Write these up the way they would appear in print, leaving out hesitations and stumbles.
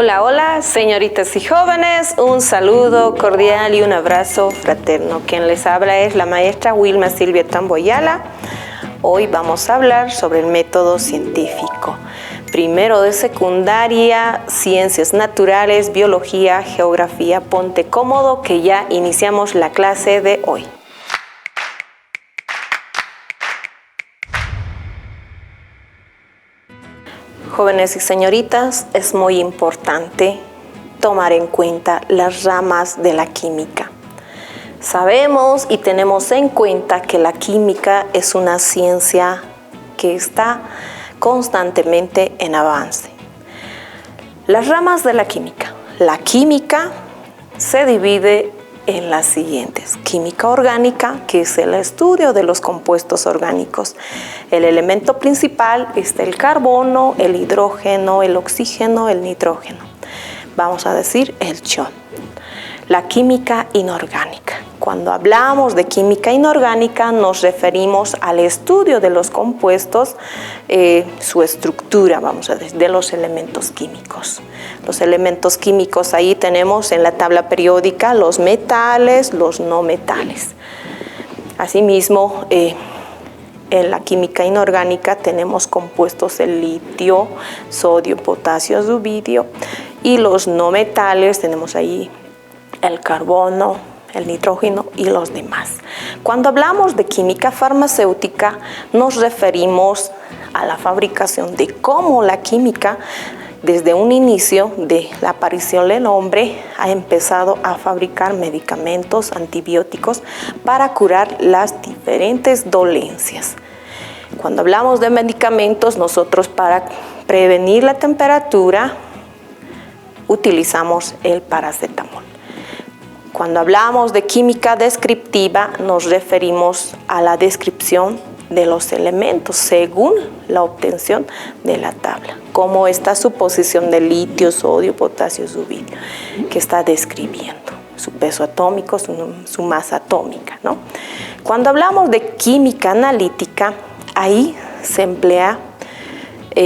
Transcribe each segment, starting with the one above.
Hola, hola, señoritas y jóvenes, un saludo cordial y un abrazo fraterno. Quien les habla es la maestra Wilma Silvia Tamboyala. Hoy vamos a hablar sobre el método científico. Primero de secundaria, ciencias naturales, biología, geografía. Ponte cómodo que ya iniciamos la clase de hoy. Jóvenes y señoritas, es muy importante tomar en cuenta las ramas de la química. Sabemos y tenemos en cuenta que la química es una ciencia que está constantemente en avance. Las ramas de la química. La química se divide en las siguientes: química orgánica, que es el estudio de los compuestos orgánicos. El elemento principal es el carbono, el hidrógeno, el oxígeno, el nitrógeno. Vamos a decir el chon. La química inorgánica. Cuando hablamos de química inorgánica nos referimos al estudio de los compuestos, su estructura, vamos a decir, de los elementos químicos. Los elementos químicos, ahí tenemos en la tabla periódica los metales, los no metales. Asimismo, en la química inorgánica tenemos compuestos el litio, sodio, potasio, rubidio, y los no metales tenemos ahí el carbono, el nitrógeno y los demás. Cuando hablamos de química farmacéutica nos referimos a la fabricación de cómo la química desde un inicio de la aparición del hombre ha empezado a fabricar medicamentos, antibióticos para curar las diferentes dolencias. Cuando hablamos de medicamentos, nosotros para prevenir la temperatura utilizamos el paracetamol. Cuando hablamos de química descriptiva, nos referimos a la descripción de los elementos según la obtención de la tabla, como está su posición de litio, sodio, potasio, rubidio, que está describiendo su peso atómico, su masa atómica, ¿no? Cuando hablamos de química analítica, ahí se emplea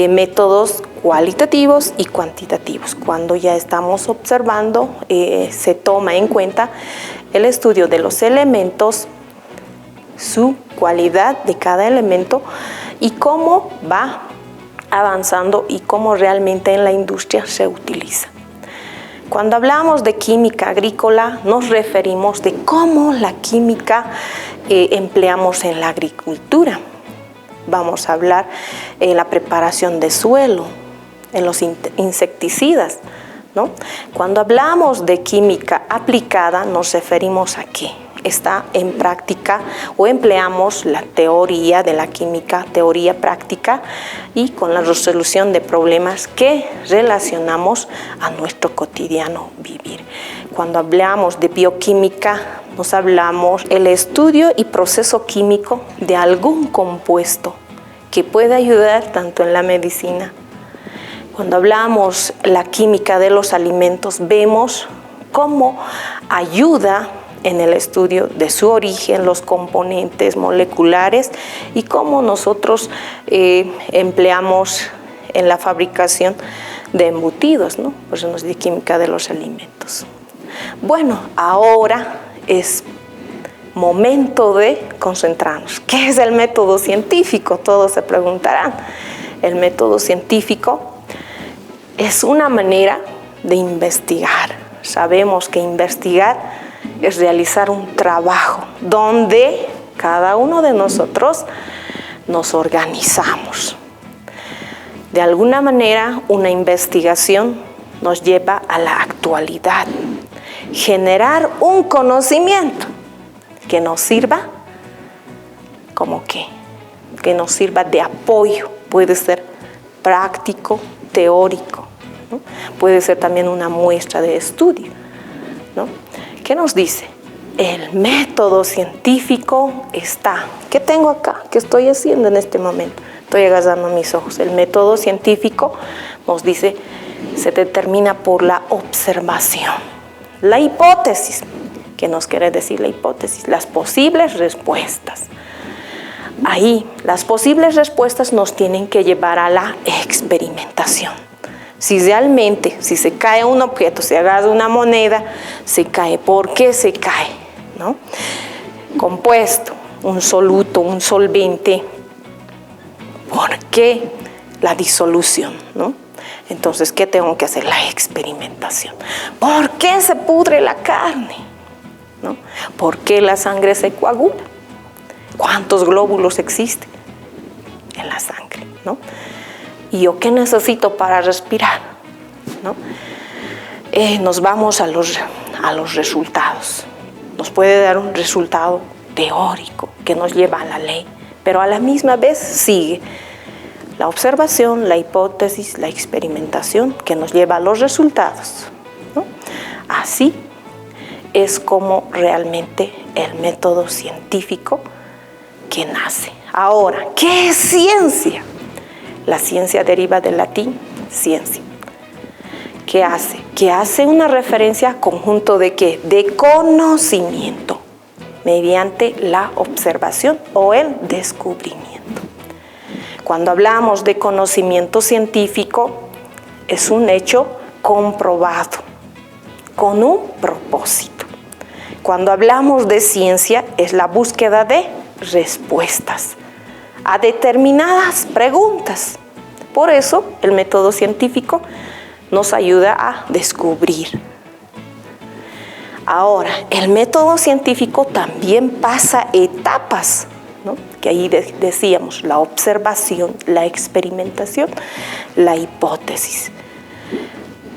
métodos cualitativos y cuantitativos. Cuando ya estamos observando, se toma en cuenta el estudio de los elementos, su cualidad de cada elemento y cómo va avanzando y cómo realmente en la industria se utiliza. Cuando hablamos de química agrícola, nos referimos de cómo la química empleamos en la agricultura. Vamos a hablar en la preparación de suelo, en los insecticidas, ¿no? Cuando hablamos de química aplicada, nos referimos a qué está en práctica o empleamos la teoría de la química, teoría práctica, y con la resolución de problemas que relacionamos a nuestro cotidiano vivir. Cuando hablamos de bioquímica, nos hablamos el estudio y proceso químico de algún compuesto que puede ayudar tanto en la medicina. Cuando hablamos la química de los alimentos, vemos cómo ayuda en el estudio de su origen, los componentes moleculares y cómo nosotros empleamos en la fabricación de embutidos, ¿no? Por eso nos dice química de los alimentos. Bueno, ahora es momento de concentrarnos. ¿Qué es el método científico? Todos se preguntarán. El método científico es una manera de investigar. Sabemos que investigar es realizar un trabajo donde cada uno de nosotros nos organizamos. De alguna manera, una investigación nos lleva a la actualidad. Generar un conocimiento que nos sirva como que nos sirva de apoyo. Puede ser práctico, teórico, ¿no? Puede ser también una muestra de estudio, ¿no? ¿Qué nos dice? El método científico está. ¿Qué tengo acá? ¿Qué estoy haciendo en este momento? Estoy agarrando mis ojos. El método científico nos dice, se determina por la observación. La hipótesis. ¿Qué nos quiere decir la hipótesis? Las posibles respuestas. Ahí, las posibles respuestas nos tienen que llevar a la experimentación. Si realmente, si se cae un objeto, si agarra una moneda, se cae. ¿Por qué se cae? ¿No? Compuesto, un soluto, un solvente. ¿Por qué? La disolución, ¿no? Entonces, ¿qué tengo que hacer? La experimentación. ¿Por qué se pudre la carne? ¿No? ¿Por qué la sangre se coagula? ¿Cuántos glóbulos existen en la sangre? ¿No? ¿Y yo qué necesito para respirar? ¿No? Nos vamos a los resultados. Nos puede dar un resultado teórico que nos lleva a la ley, pero a la misma vez sigue la observación, la hipótesis, la experimentación que nos lleva a los resultados, ¿no? Así es como realmente el método científico que nace. Ahora, ¿qué es ciencia? La ciencia deriva del latín ciencia. ¿Qué hace? Que hace una referencia a conjunto de ¿qué? De conocimiento mediante la observación o el descubrimiento. Cuando hablamos de conocimiento científico, es un hecho comprobado, con un propósito. Cuando hablamos de ciencia, es la búsqueda de respuestas a determinadas preguntas. Por eso, el método científico nos ayuda a descubrir. Ahora, el método científico también pasa etapas, ¿no? Que ahí decíamos, la observación, la experimentación, la hipótesis,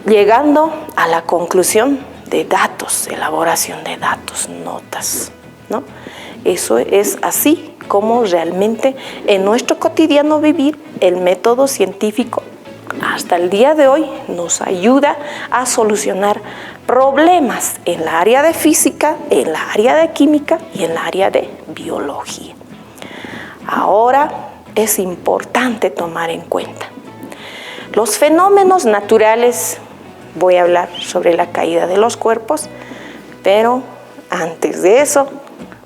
llegando a la conclusión de datos, elaboración de datos, notas, ¿no? Eso es así como realmente en nuestro cotidiano vivir el método científico hasta el día de hoy nos ayuda a solucionar problemas en la área de física, en la área de química y en la área de biología. Ahora es importante tomar en cuenta los fenómenos naturales. Voy a hablar sobre la caída de los cuerpos, pero antes de eso,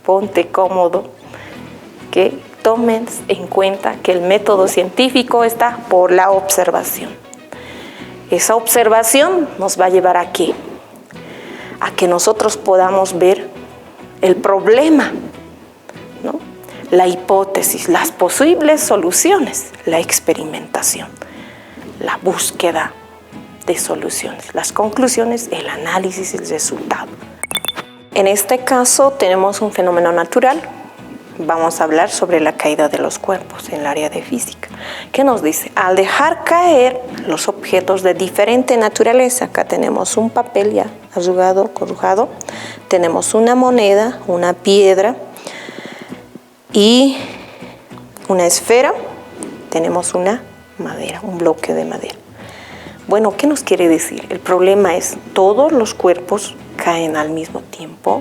ponte cómodo, que tomen en cuenta que el método científico está por la observación. Esa observación nos va a llevar ¿a qué? A que nosotros podamos ver el problema, ¿no? La hipótesis, las posibles soluciones, la experimentación, la búsqueda de soluciones, las conclusiones, el análisis, el resultado. En este caso tenemos un fenómeno natural. Vamos a hablar sobre la caída de los cuerpos en el área de física. ¿Qué nos dice? Al dejar caer los objetos de diferente naturaleza, acá tenemos un papel ya arrugado, corrugado, tenemos una moneda, una piedra y una esfera, tenemos una madera, un bloque de madera. Bueno, ¿qué nos quiere decir? El problema es, ¿todos los cuerpos caen al mismo tiempo?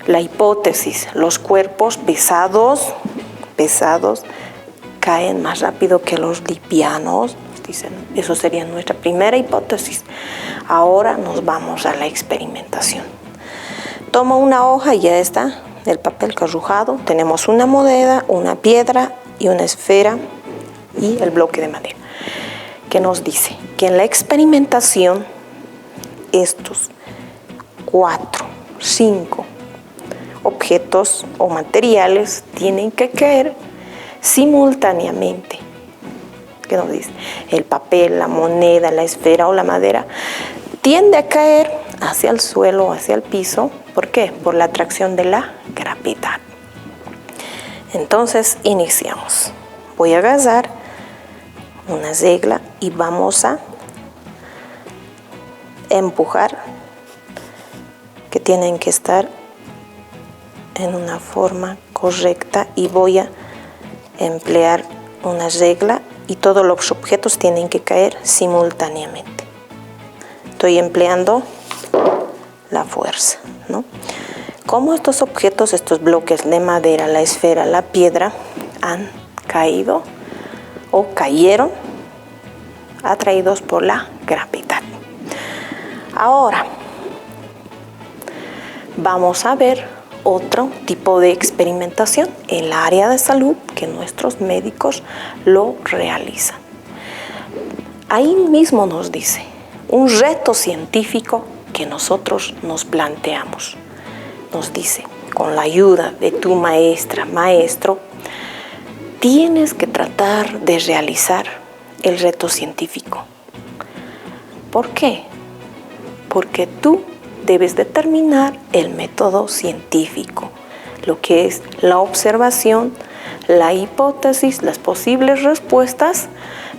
La hipótesis, los cuerpos pesados caen más rápido que los livianos, dicen. Eso sería nuestra primera hipótesis. Ahora nos vamos a la experimentación. Tomo una hoja y ya está, el papel corrugado. Tenemos una moneda, una piedra y una esfera y el bloque de madera. ¿Qué nos dice? Que en la experimentación estos 4, 5 objetos o materiales tienen que caer simultáneamente. ¿Qué nos dice? El papel, la moneda, la esfera o la madera tiende a caer hacia el suelo, hacia el piso. ¿Por qué? Por la atracción de la gravedad. Entonces iniciamos. Voy a agarrar una regla y vamos a empujar, que tienen que estar en una forma correcta, y voy a emplear una regla y todos los objetos tienen que caer simultáneamente. Estoy empleando la fuerza, ¿no? Como estos objetos, estos bloques de madera, la esfera, la piedra, han caído o cayeron atraídos por la gravedad. Ahora vamos a ver otro tipo de experimentación en el área de salud que nuestros médicos lo realizan. Ahí mismo nos dice, un reto científico que nosotros nos planteamos. Nos dice, con la ayuda de tu maestra, maestro, tienes que tratar de realizar el reto científico. ¿Por qué? Porque tú debes determinar el método científico, lo que es la observación, la hipótesis, las posibles respuestas,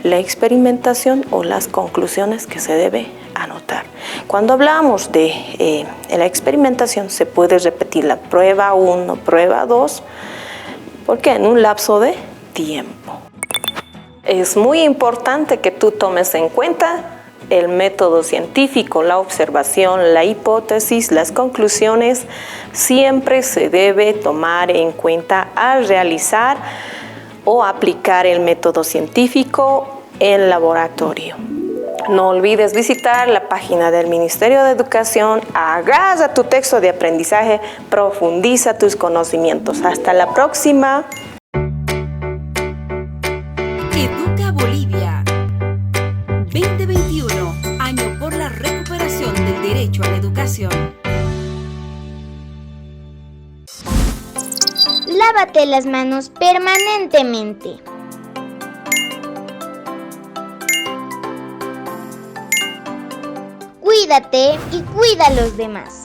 la experimentación o las conclusiones que se debe anotar. Cuando hablamos de la experimentación, se puede repetir la prueba 1, prueba 2, porque en un lapso de tiempo. Es muy importante que tú tomes en cuenta el método científico, la observación, la hipótesis, las conclusiones. Siempre se debe tomar en cuenta al realizar o aplicar el método científico en laboratorio. No olvides visitar la página del Ministerio de Educación, agarra tu texto de aprendizaje, profundiza tus conocimientos. Hasta la próxima. Educa Bolivia 2021, año por la recuperación del derecho a la educación. Lávate las manos permanentemente. Cuídate y cuida a los demás.